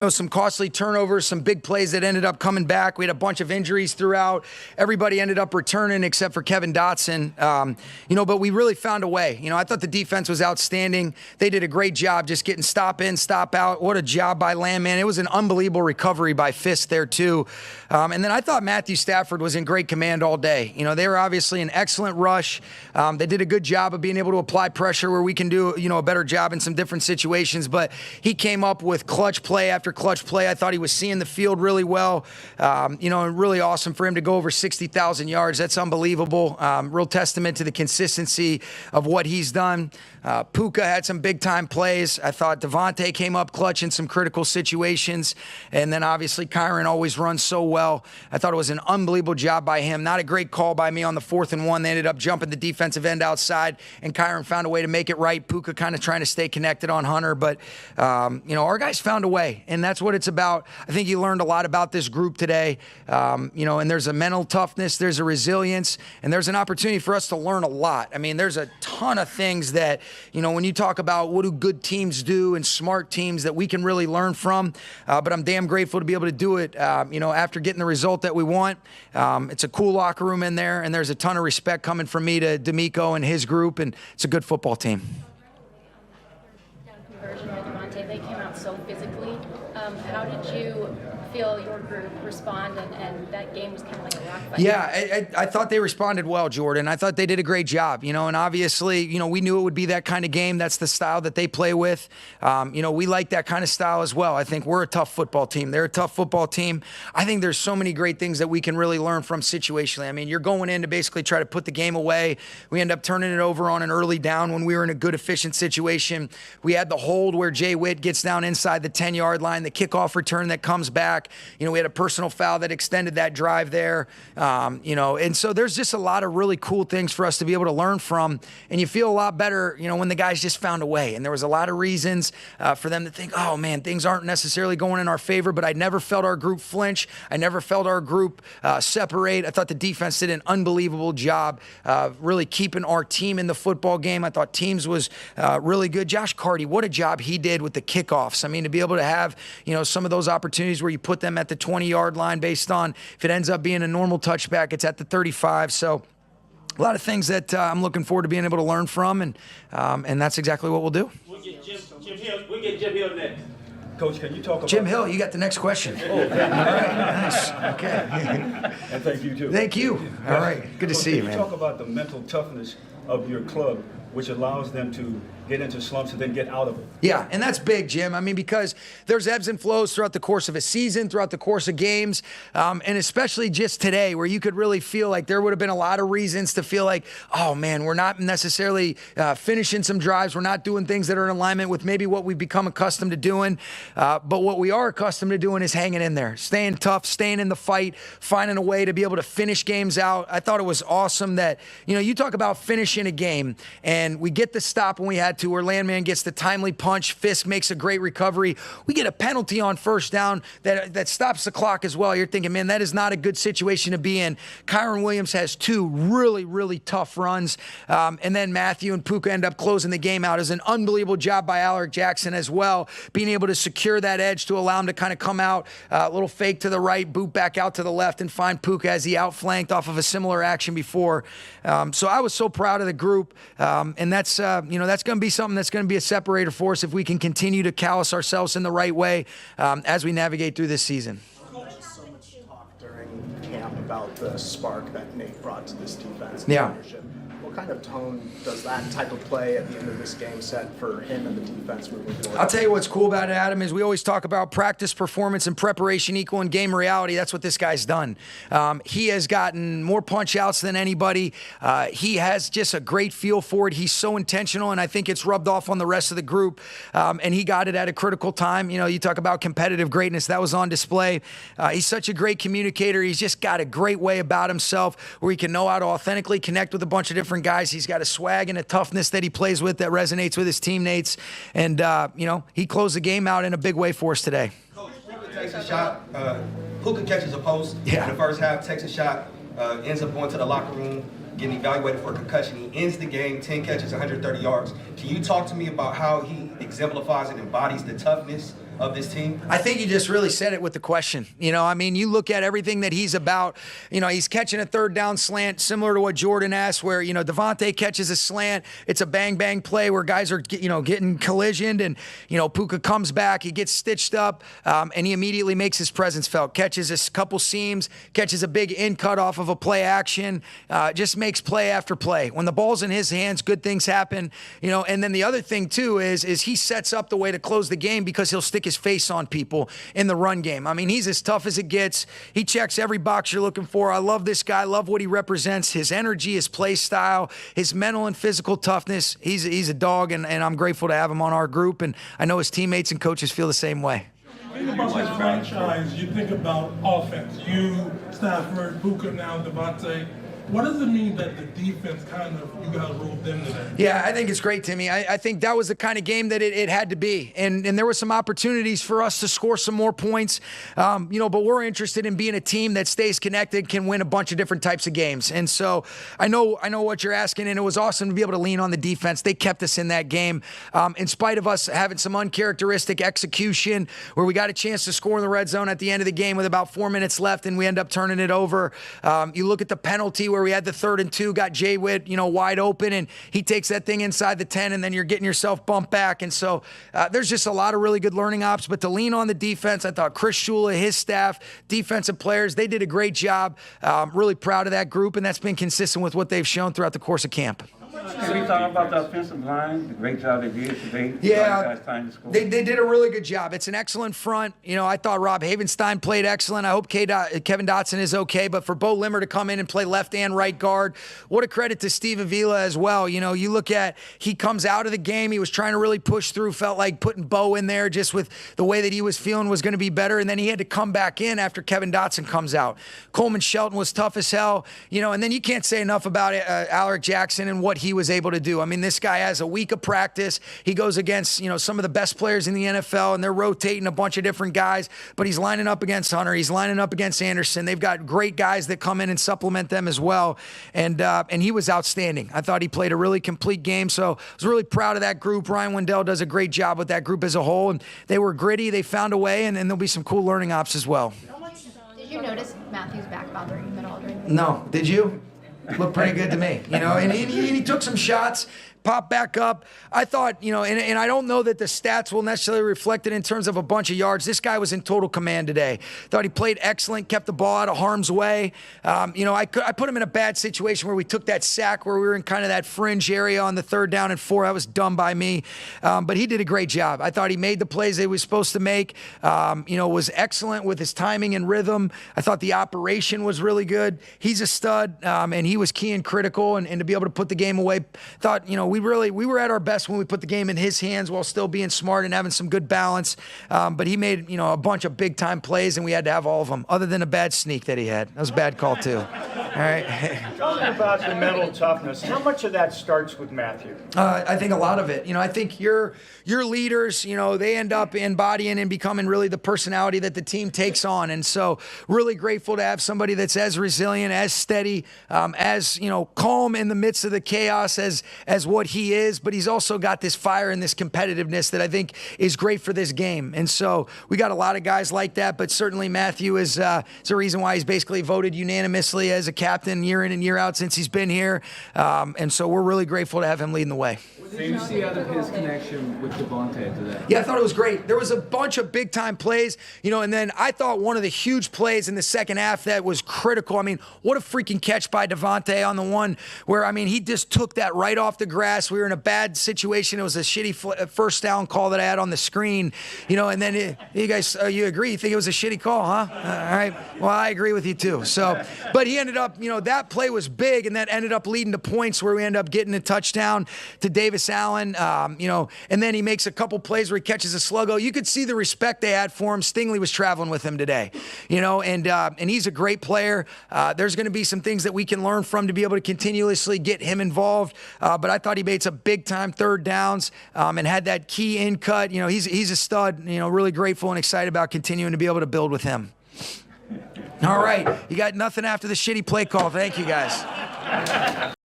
Some costly turnovers, some big plays that ended up coming back. We had a bunch of injuries throughout. Everybody ended up returning except for Kevin Dotson. But we really found a way. I thought the defense was outstanding. They did a great job just getting stop in, stop out. What a job by Landman. It was an unbelievable recovery by Fisk there too. And then I thought Matthew Stafford was in great command all day. They were obviously an excellent rush. They did a good job of being able to apply pressure where we can do, a better job in some different situations. But he came up with clutch play after clutch play. I thought he was seeing the field really well. And really awesome for him to go over 60,000 yards. That's unbelievable. Real testament to the consistency of what he's done. Puka had some big-time plays. I thought Devontae came up clutch in some critical situations. And then obviously Kyron always runs so well. I thought it was an unbelievable job by him. Not a great call by me on the 4th and 1. They ended up jumping the defensive end outside, and Kyron found a way to make it right. Puka kind of trying to stay connected on Hunter. But, our guys found a way, and that's what it's about. I think you learned a lot about this group today. And there's a mental toughness, there's a resilience, and there's an opportunity for us to learn a lot. I mean, there's a ton of things that, when you talk about what do good teams do and smart teams that we can really learn from. But I'm damn grateful to be able to do it, after getting the result that we want. It's a cool locker room in there, and there's a ton of respect coming from me to D'Amico and his group, and it's a good football team. Conversion with Devontae, they came out so physically. How did you feel your group respond, and that game was kind of like a rock fight? Yeah, I thought they responded well, Jordan. I thought they did a great job, and obviously, we knew it would be that kind of game. That's the style that they play with. We like that kind of style as well. I think we're a tough football team. They're a tough football team. I think there's so many great things that we can really learn from situationally. I mean, you're going in to basically try to put the game away. We end up turning it over on an early down when we were in a good, efficient situation. We had the hold where Jay Witt gets down inside the 10-yard line, the kickoff return that comes back. We had a personal foul that extended that drive there. And so there's just a lot of really cool things for us to be able to learn from. And you feel a lot better, when the guys just found a way. And there was a lot of reasons for them to think, oh, man, things aren't necessarily going in our favor. But I never felt our group flinch. I never felt our group separate. I thought the defense did an unbelievable job really keeping our team in the football game. I thought Teams was really good. Josh Carty, what a job he did with the kickoffs. I mean, to be able to have, some of those opportunities where you put them at the 20-yard line based on if it ends up being a normal touchback, it's at the 35. So a lot of things that I'm looking forward to being able to learn from, and that's exactly what we'll do. We'll get Jim Hill next. Coach, can you talk about... Jim Hill, you got the next question. Oh, all right, nice. Okay. And thank you, too. Thank you. All right. Good to see you, man. Can you talk about the mental toughness of your club, which allows them to get into slumps and then get out of it? Yeah, and that's big, Jim. I mean, because there's ebbs and flows throughout the course of a season, throughout the course of games, and especially just today where you could really feel like there would have been a lot of reasons to feel like, oh, man, we're not necessarily finishing some drives. We're not doing things that are in alignment with maybe what we've become accustomed to doing. But what we are accustomed to doing is hanging in there, staying tough, staying in the fight, finding a way to be able to finish games out. I thought it was awesome that, you talk about finishing a game, and we get the stop when we had to, where Landman gets the timely punch. Fisk makes a great recovery. We get a penalty on first down that stops the clock as well. You're thinking, man, that is not a good situation to be in. Kyron Williams has 2 really, really tough runs. And then Matthew and Puka end up closing the game out. It was an unbelievable job by Alaric Jackson as well, being able to secure that edge to allow him to kind of come out, a little fake to the right, boot back out to the left, and find Puka as he outflanked off of a similar action before. So I was so proud of the group. And that's, that's going to be something that's going to be a separator for us if we can continue to callous ourselves in the right way as we navigate through this season. So much talk during camp about the spark that Nate brought to this defense. Yeah. Leadership. What kind of tone does that type of play at the end of this game set for him and the defense moving forward? I'll tell you what's cool about it, Adam, is we always talk about practice, performance, and preparation equal in game reality. That's what this guy's done. He has gotten more punch outs than anybody. He has just a great feel for it. He's so intentional, and I think it's rubbed off on the rest of the group. And he got it at a critical time. You talk about competitive greatness. That was on display. He's such a great communicator. He's just got a great way about himself where he can know how to authentically connect with a bunch of different guys. He's got a swag and a toughness that he plays with that resonates with his teammates. And, he closed the game out in a big way for us today. Coach, Puka takes a shot. Puka catches a post in the first half, takes a shot, ends up going to the locker room, getting evaluated for a concussion. He ends the game, 10 catches, 130 yards. Can you talk to me about how he exemplifies and embodies the toughness of this team? I think you just really said it with the question. You know, I mean, you look at everything that he's about. You know, he's catching a third down slant, similar to what Jordan asked, where, you know, Devontae catches a slant. It's a bang-bang play where guys are, you know, getting collisioned, and, you know, Puka comes back, he gets stitched up, and he immediately makes his presence felt. Catches a couple seams, catches a big in-cut off of a play action, just makes play after play. When the ball's in his hands, good things happen. You know, and then the other thing, too, is he sets up the way to close the game because he'll stick his face on people in the run game. I mean, he's as tough as it gets. He checks every box you're looking for. I love this guy. I love what he represents, his energy, his play style, his mental and physical toughness. He's a dog, and I'm grateful to have him on our group, and I know his teammates and coaches feel the same way. When you think about this franchise, you think about offense. You, Stafford, Puka, now Devontae. What does it mean that the defense you guys ruled them today? Yeah, I think it's great, Timmy. I think that was the kind of game that it had to be. And there were some opportunities for us to score some more points. You know, but we're interested in being a team that stays connected, can win a bunch of different types of games. And so I know what you're asking, and it was awesome to be able to lean on the defense. They kept us in that game. In spite of us having some uncharacteristic execution where we got a chance to score in the red zone at the end of the game with about 4 minutes left, and we end up turning it over. You look at the penalty where we had the 3rd and 2, got Jay Witt, you know, wide open, and he takes that thing inside the 10, and then you're getting yourself bumped back. And so there's just a lot of really good learning ops. But to lean on the defense, I thought Chris Shula, his staff, defensive players, they did a great job. Really proud of that group, and that's been consistent with what they've shown throughout the course of camp. Can we talk about the offensive line, the great job they did today? Yeah, they did a really good job. It's an excellent front. You know, I thought Rob Havenstein played excellent. I hope Kevin Dotson is okay. But for Bo Limmer to come in and play left and right guard, what a credit to Steve Avila as well. You know, you look at, he comes out of the game, he was trying to really push through, felt like putting Bo in there just with the way that he was feeling was going to be better. And then he had to come back in after Kevin Dotson comes out. Coleman Shelton was tough as hell. You know, and then you can't say enough about Alaric Jackson and what he was able to do. I mean, this guy has a week of practice. He goes against, you know, some of the best players in the NFL, and they're rotating a bunch of different guys, but he's lining up against Hunter. He's lining up against Anderson. They've got great guys that come in and supplement them as well. And he was outstanding. I thought he played a really complete game. So I was really proud of that group. Ryan Wendell does a great job with that group as a whole. And they were gritty. They found a way, and there'll be some cool learning ops as well. Did you notice Matthew's back bothering him at all during the No. Did you? Looked pretty good to me, you know, and he took some shots, popped back up. I thought, you know, and I don't know that the stats will necessarily reflect it in terms of a bunch of yards. This guy was in total command today. Thought he played excellent, kept the ball out of harm's way. You know, I put him in a bad situation where we took that sack where we were in kind of that fringe area on the 3rd down and 4. That was dumb by me. But he did a great job. I thought he made the plays that he was supposed to make. You know, was excellent with his timing and rhythm. I thought the operation was really good. He's a stud, and he was key and critical, and to be able to put the game away. Thought, you know, we were at our best when we put the game in his hands while still being smart and having some good balance. But he made, you know, a bunch of big time plays, and we had to have all of them, other than a bad sneak that he had. That was a bad call too. All right. Talking about the mental toughness, how much of that starts with Matthew? I think a lot of it. You know, I think your leaders, you know, they end up embodying and becoming really the personality that the team takes on. And so really grateful to have somebody that's as resilient, as steady, as, you know, calm in the midst of the chaos as what he is. But he's also got this fire and this competitiveness that I think is great for this game. And so we got a lot of guys like that, but certainly Matthew is the reason why he's basically voted unanimously as a captain year in and year out since he's been here. And so we're really grateful to have him leading the way. What did you see out of his connection with Devontae today? Yeah, I thought it was great. There was a bunch of big-time plays, you know, and then I thought one of the huge plays in the second half that was critical. I mean, what a freaking catch by Devontae on the one where, I mean, he just took that right off the grass. We were in a bad situation. It was a shitty first down call that I had on the screen, you know, and then you guys, you agree? You think it was a shitty call, huh? All right. Well, I agree with you too. So, but he ended up, you know, that play was big, and that ended up leading to points where we ended up getting a touchdown to Davis Allen, you know, and then he makes a couple plays where he catches a sluggo. You could see the respect they had for him. Stingley was traveling with him today, you know, and he's a great player. There's going to be some things that we can learn from to be able to continuously get him involved. But I thought he made some big time 3rd downs and had that key in cut. You know, he's a stud, you know, really grateful and excited about continuing to be able to build with him. All right. You got nothing after the shitty play call. Thank you, guys.